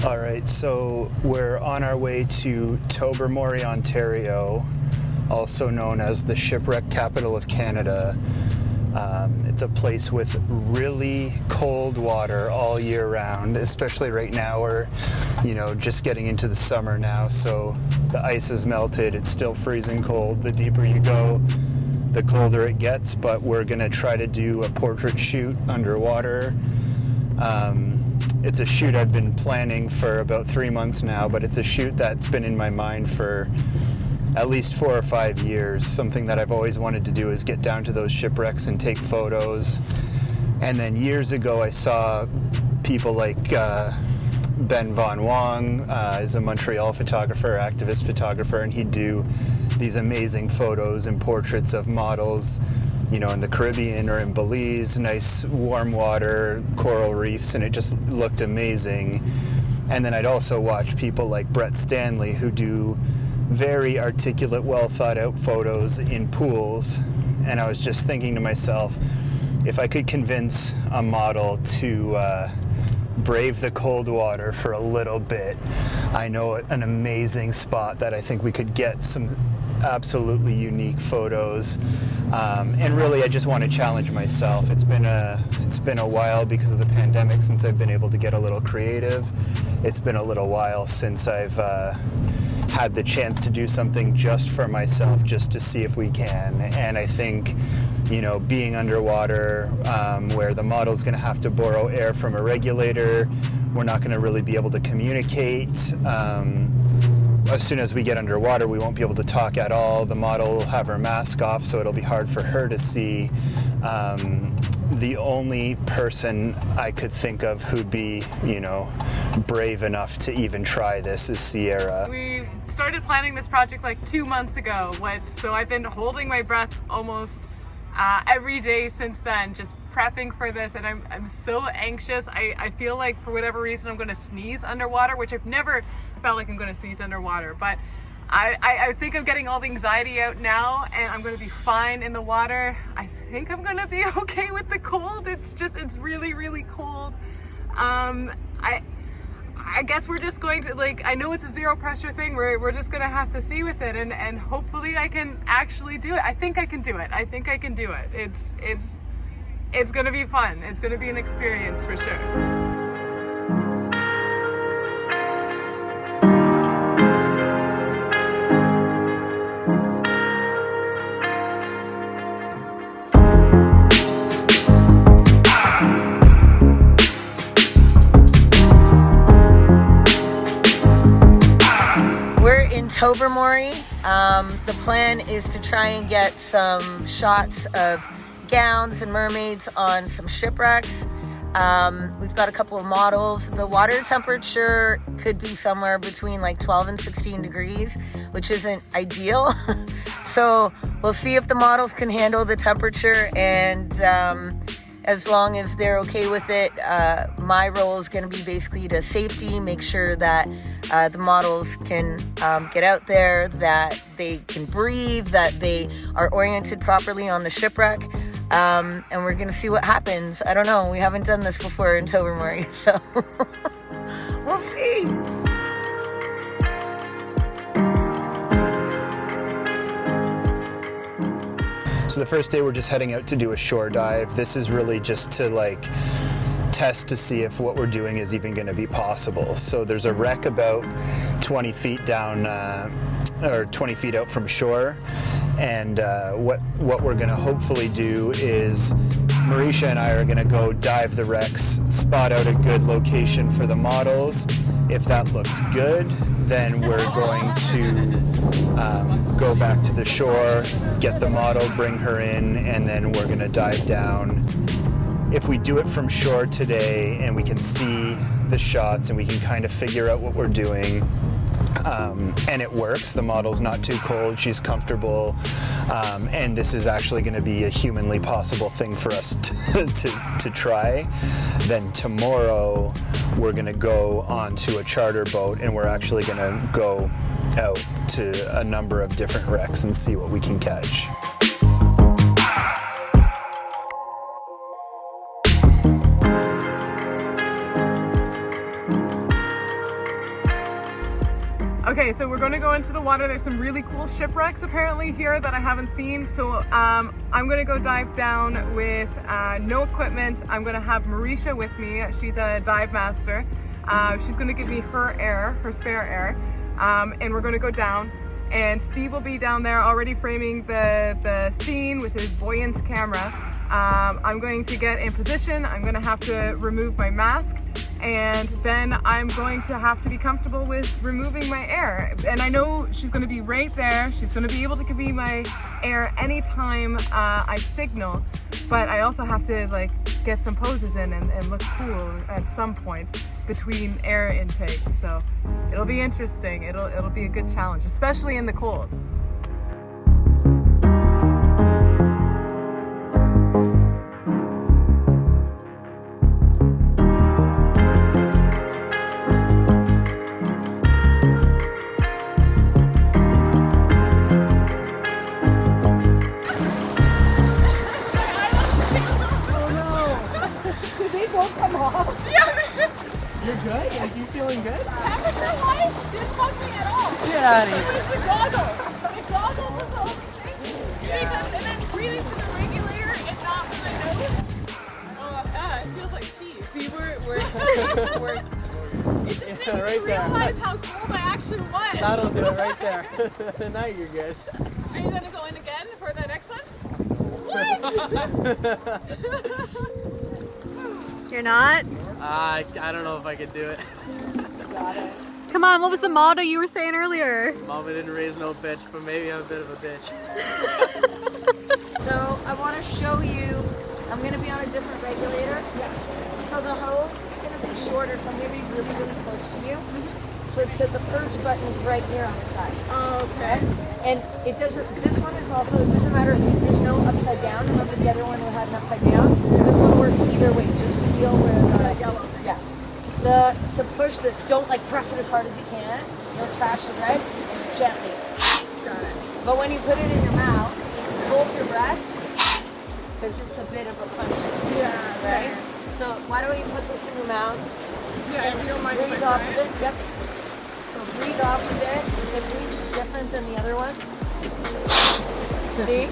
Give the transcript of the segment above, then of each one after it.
All right, so we're on our way to Tobermory, Ontario, also known as the shipwreck capital of Canada. It's a place with really cold water all year round, especially right now. We're, just getting into the summer now, so the ice is melted. It's still freezing cold. The deeper you go, the colder it gets, but we're gonna try to do a portrait shoot underwater. It's a shoot I've been planning for about 3 months now, but it's a shoot that's been in my mind for at least 4 or 5 years. Something that I've always wanted to do is get down to those shipwrecks and take photos. And then years ago I saw people like Ben Von Wong is a Montreal photographer, activist photographer, and he'd do these amazing photos and portraits of models, in the Caribbean or in Belize, nice warm water, coral reefs, and it just looked amazing. And then I'd also watch people like Brett Stanley who do very articulate, well thought out photos in pools. And I was just thinking to myself, if I could convince a model to brave the cold water for a little bit, I know an amazing spot that I think we could get some absolutely unique photos. And really I just want to challenge myself. It's been a while because of the pandemic since I've been able to get a little creative. It's been a little while since I've had the chance to do something just for myself, just to see if we can. And I think, being underwater, where the model's going to have to borrow air from a regulator, we're not going to really be able to communicate. As soon as we get underwater, we won't be able to talk at all. The model will have her mask off, so it'll be hard for her to see. The only person I could think of who'd be, brave enough to even try this is Sierra. We started planning this project like 2 months ago, so I've been holding my breath almost every day since then, just prepping for this, and I'm so anxious. I feel like for whatever reason I'm going to sneeze underwater, which I've never felt like I'm going to sneeze underwater, but I think I'm getting all the anxiety out now, and I'm going to be fine in the water. I think I'm going to be okay with the cold. It's really, really cold. I guess we're just going to, I know it's a zero pressure thing. We're just going to have to see with it, and hopefully I can actually do it. I think I can do it. It's going to be fun. It's going to be an experience for sure. Tobermory. The plan is to try and get some shots of gowns and mermaids on some shipwrecks. We've got a couple of models. The water temperature could be somewhere between 12 and 16 degrees, which isn't ideal. So we'll see if the models can handle the temperature, and as long as they're okay with it, my role is going to be basically to safety, make sure that the models can get out there, that they can breathe, that they are oriented properly on the shipwreck, and we're going to see what happens. I don't know. We haven't done this before in Tobermory, so we'll see. So the first day we're just heading out to do a shore dive. This is really just to test to see if what we're doing is even going to be possible. So there's a wreck about 20 feet down, or 20 feet out from shore. And what we're going to hopefully do is Marisha and I are going to go dive the wrecks, spot out a good location for the models. If that looks good, then we're going to go back to the shore, get the model, bring her in, and then we're going to dive down. If we do it from shore today and we can see the shots and we can kind of figure out what we're doing, and it works, the model's not too cold, she's comfortable, and this is actually going to be a humanly possible thing for us to try, then tomorrow we're going to go onto a charter boat and we're actually going to go out to a number of different wrecks and see what we can catch. Okay, so we're going to go into the water. There's some really cool shipwrecks apparently here that I haven't seen. So I'm going to go dive down with no equipment. I'm going to have Marisha with me. She's a dive master. She's going to give me her spare air, and we're going to go down. And Steve will be down there already framing the scene with his buoyant camera. I'm going to get in position. I'm going to have to remove my mask, and then I'm going to have to be comfortable with removing my air. And I know she's going to be right there. She's going to be able to give me my air anytime I signal, but I also have to like get some poses in and look cool at some point between air intakes. So it'll be interesting. It'll be a good challenge, especially in the cold. You're good? Like, you feeling good? Temperature wise, didn't bug me at all. Get out of It here. was the goggles. The goggles was the only thing. Because, and then breathing through the regulator and not through the nose. Oh, it feels like cheese. See, we're It just made me right there. realize how cold I actually was. that'll do it right there. Now you're good. Are you going to go in again for the next one? You're not? I don't know if I could do it. Come on, what was the motto you were saying earlier? Mama didn't raise no bitch, but maybe I'm a bit of a bitch. So I want to show you, I'm going to be on a different regulator. So the hose is going to be shorter, so I'm going to be really, really close to you. So the purge button is right here on the side. Oh, okay. And it doesn't, this one is also, it doesn't matter if there's no upside down. Remember the other one we had an upside down? This one works either way, just feel where the yellow. Yeah. To push this, don't like press it as hard as you can. Don't trash the red, gently. Got it. But when you put it in your mouth, hold your breath, because it's a bit of a punch. Yeah, Right? So why don't you put this in your mouth? Yeah, if you don't mind if I Breathe try off of it. Yep. So breathe off of it. It breathes different than the other one. See?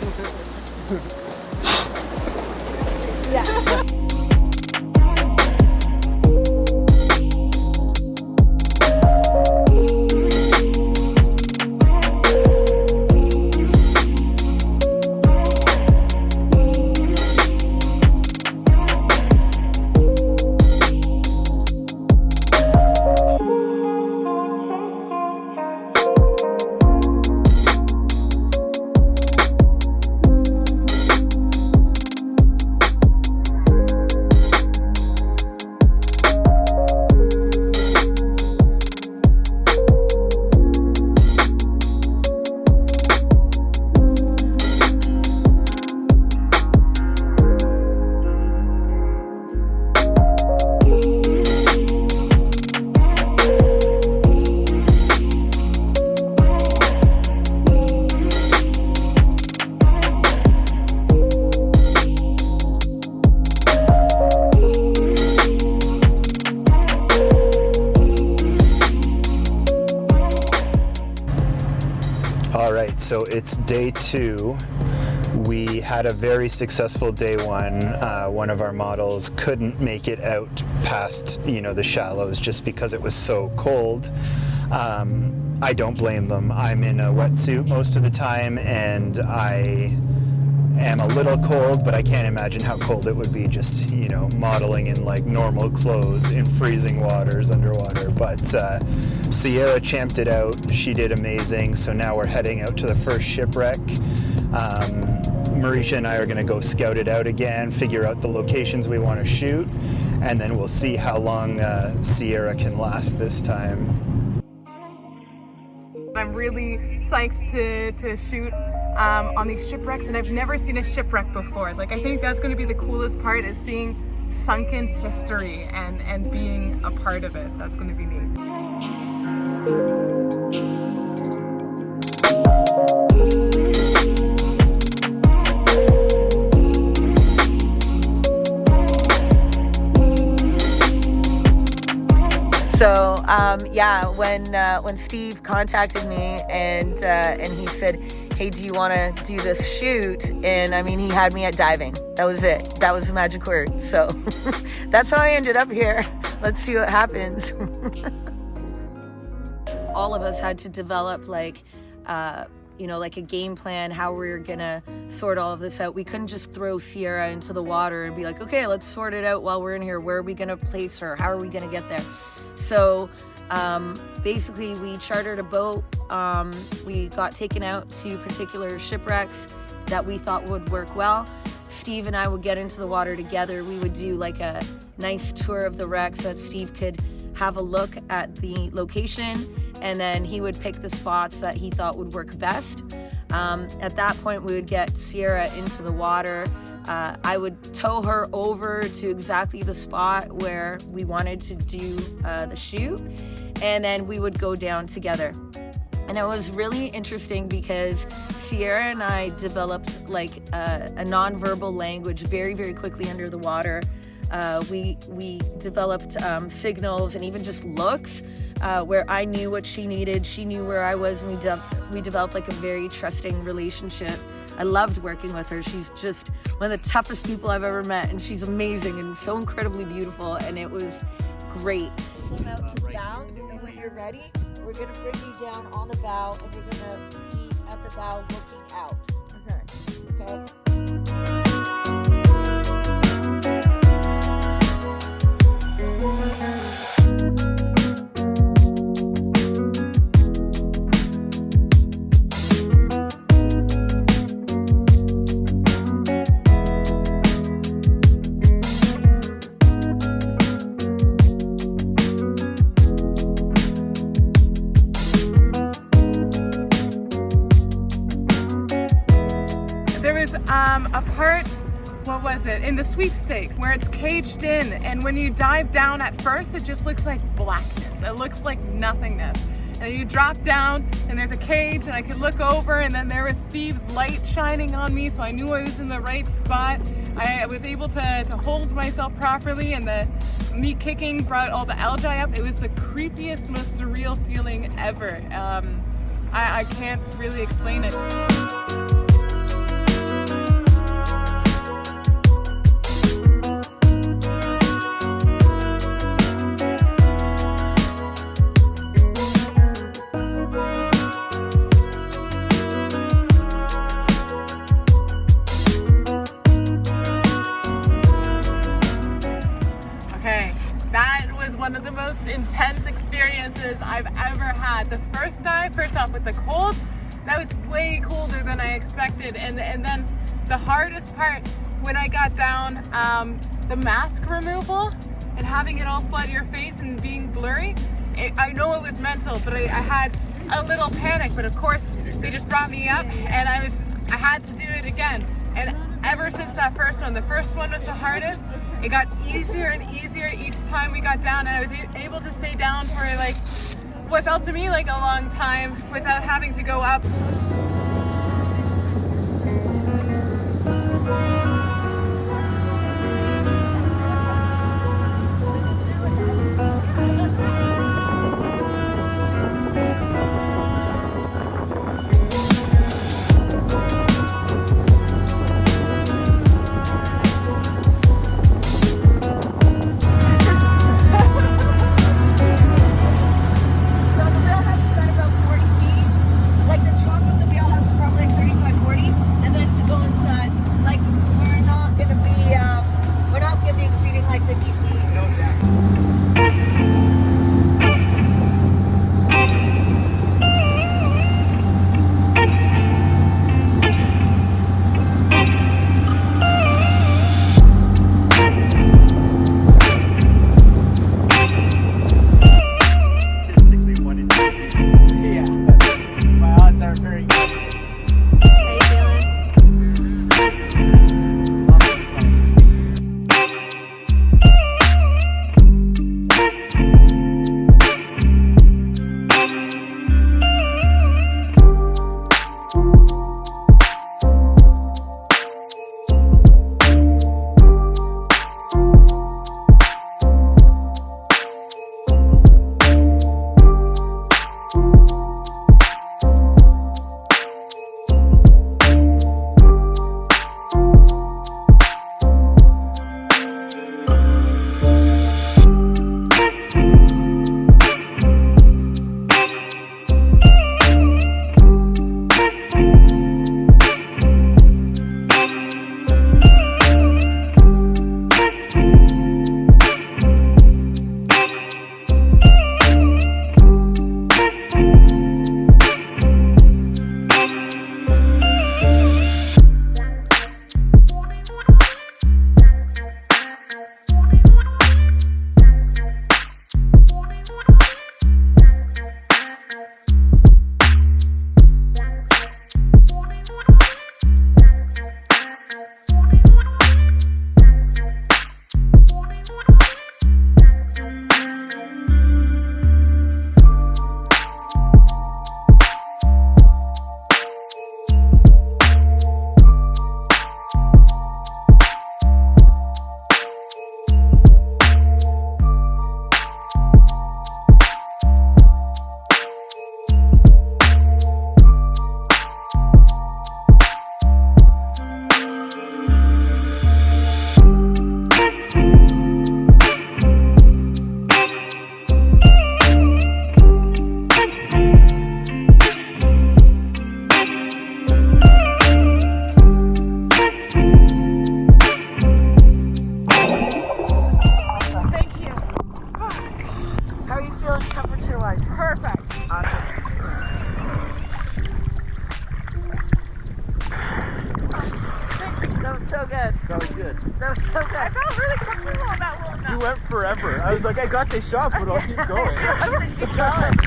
Yeah. So it's day 2. We had a very successful day 1. One of our models couldn't make it out past, the shallows just because it was so cold. I don't blame them. I'm in a wetsuit most of the time, and I am a little cold, but I can't imagine how cold it would be just, modeling in like normal clothes in freezing waters underwater. But Sierra champed it out. She did amazing. So now we're heading out to the first shipwreck. Marisha and I are going to go scout it out again, figure out the locations we want to shoot, and then we'll see how long Sierra can last this time. I'm really psyched to shoot on these shipwrecks, and I've never seen a shipwreck before. Like, I think that's going to be the coolest part, is seeing sunken history and being a part of it. That's going to be neat. So yeah, when Steve contacted me and he said, hey, do you want to do this shoot? And I mean, he had me at diving. That was it. That was the magic word. So that's how I ended up here. Let's see what happens. All of us had to develop like a game plan, how we were gonna sort all of this out. We couldn't just throw Sierra into the water and be like, okay, let's sort it out while we're in here. Where are we gonna place her? How are we gonna get there? So basically we chartered a boat. We got taken out to particular shipwrecks that we thought would work well. Steve and I would get into the water together. We would do like a nice tour of the wrecks so that Steve could have a look at the location, and then he would pick the spots that he thought would work best. At that point, we would get Sierra into the water. I would tow her over to exactly the spot where we wanted to do the shoot, and then we would go down together. And it was really interesting because Sierra and I developed like a nonverbal language very, very quickly under the water. We developed signals and even just looks where I knew what she needed, she knew where I was, and we developed like a very trusting relationship. I loved working with her. She's just one of the toughest people I've ever met, and she's amazing and so incredibly beautiful, and it was great. Swim out to the bow, and when you're ready, we're gonna bring you down on the bow, and you're gonna be at the bow looking out. Okay? A part, what was it, in the sweepstakes where it's caged in, and when you dive down at first it just looks like blackness, it looks like nothingness, and you drop down and there's a cage, and I could look over, and then there was Steve's light shining on me, so I knew I was in the right spot. I was able to hold myself properly, and me kicking brought all the algae up. It was the creepiest, most surreal feeling ever. I can't really explain it. One of the most intense experiences I've ever had. The first dive, first off with the cold, that was way colder than I expected, and then the hardest part when I got down, the mask removal and having it all flood your face and being blurry. I know it was mental, but I had a little panic, but of course they just brought me up, and I had to do it again. And ever since that first one, the first one was the hardest. It got easier and easier each time we got down, and I was able to stay down for like what felt to me like a long time without having to go up. So the wheel has about 40 feet. Like the top of the line. Perfect. Awesome. That was so good. That was good. That was so good. I felt really comfortable on that little You nap. went forever. I was like, I got this shot, but I'll keep going. Keep going.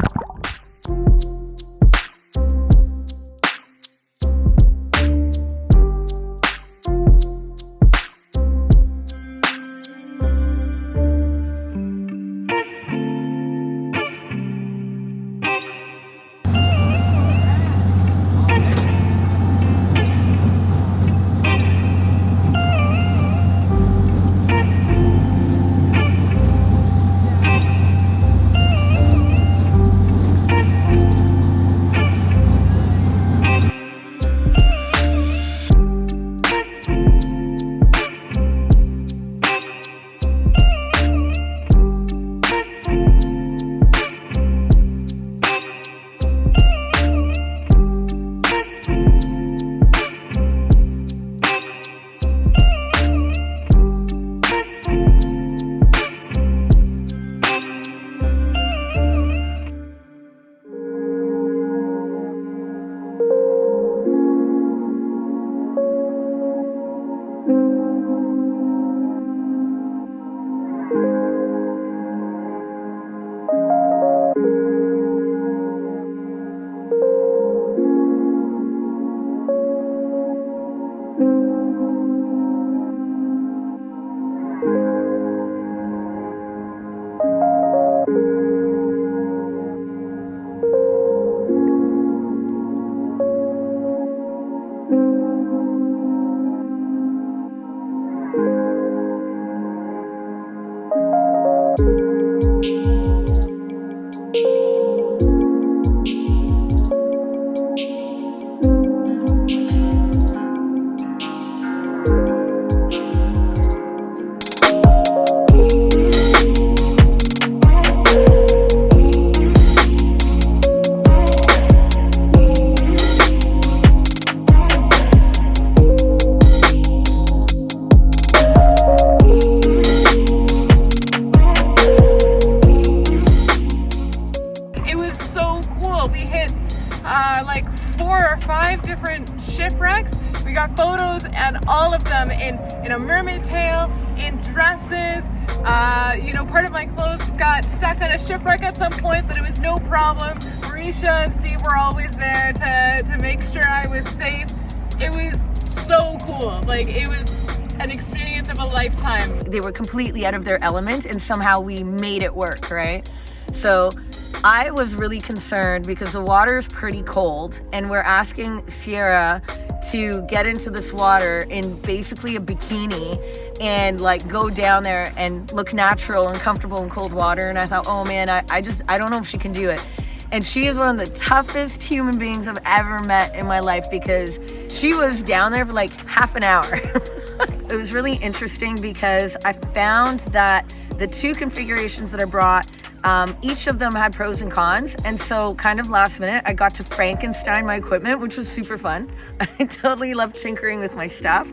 like 4 or 5 different shipwrecks. We got photos and all of them in a mermaid tail, in dresses. You know, part of my clothes got stuck on a shipwreck at some point, but it was no problem. Marisha and Steve were always there to make sure I was safe. It was so cool. Like, it was an experience of a lifetime. They were completely out of their element and somehow we made it work, right? So I was really concerned because the water is pretty cold and we're asking Sierra to get into this water in basically a bikini and like go down there and look natural and comfortable in cold water. And I thought, oh man, I don't know if she can do it. And she is one of the toughest human beings I've ever met in my life because she was down there for like half an hour. It was really interesting because I found that the 2 configurations that I brought, each of them had pros and cons. And so kind of last minute, I got to Frankenstein my equipment, which was super fun. I totally loved tinkering with my stuff.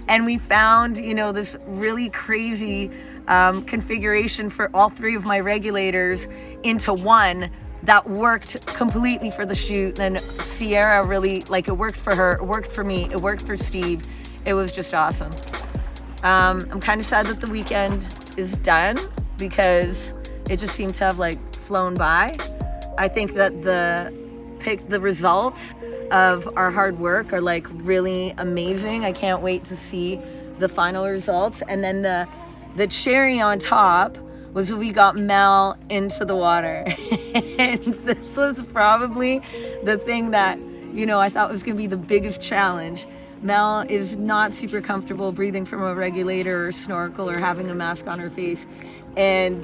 And we found, you know, this really crazy configuration for all 3 of my regulators into one that worked completely for the shoot. Then Sierra really, like, it worked for her, it worked for me, it worked for Steve. It was just awesome. I'm kind of sad that the weekend is done because it just seemed to have like flown by. I think that the results of our hard work are like really amazing. I can't wait to see the final results. And then the cherry on top was we got Mel into the water. And this was probably the thing that, you know, I thought was gonna be the biggest challenge. Mel is not super comfortable breathing from a regulator or snorkel or having a mask on her face. And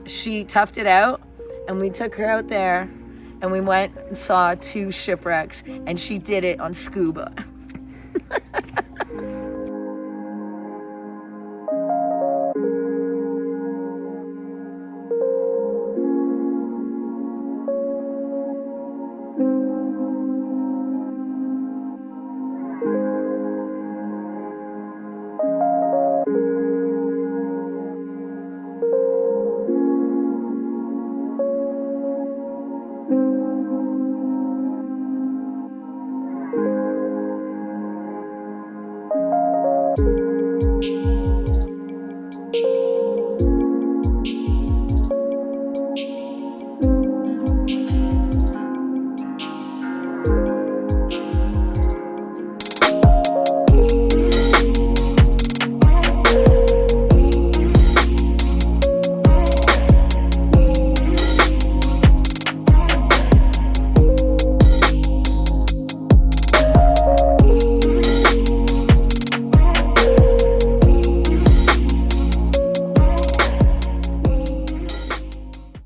she toughed it out and we took her out there and we went and saw 2 shipwrecks and she did it on scuba.